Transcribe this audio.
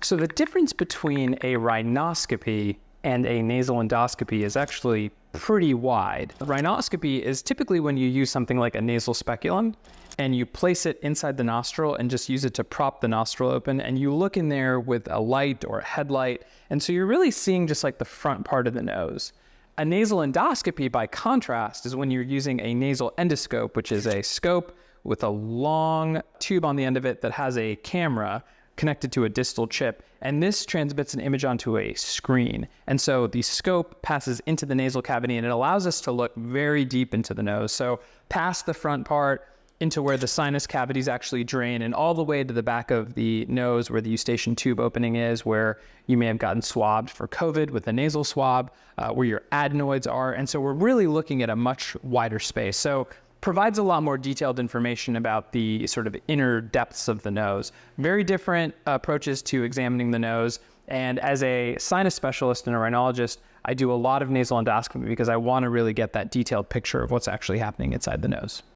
So the difference between a rhinoscopy and a nasal endoscopy is actually pretty wide. Rhinoscopy is typically when you use something like a nasal speculum and you place it inside the nostril and just use it to prop the nostril open, and you look in there with a light or a headlight, and so you're really seeing just like the front part of the nose. A nasal endoscopy, by contrast, is when you're using a nasal endoscope, which is a scope with a long tube on the end of it that has a camera connected to a distal chip, and this transmits an image onto a screen. And so the scope passes into the nasal cavity, and it allows us to look very deep into the nose. So past the front part, into where the sinus cavities actually drain, and all the way to the back of the nose where the eustachian tube opening is, where you may have gotten swabbed for COVID with a nasal swab, where your adenoids are. And so we're really looking at a much wider space. So provides a lot more detailed information about the sort of inner depths of the nose. Very different approaches to examining the nose. And as a sinus specialist and a rhinologist, I do a lot of nasal endoscopy because I want to really get that detailed picture of what's actually happening inside the nose.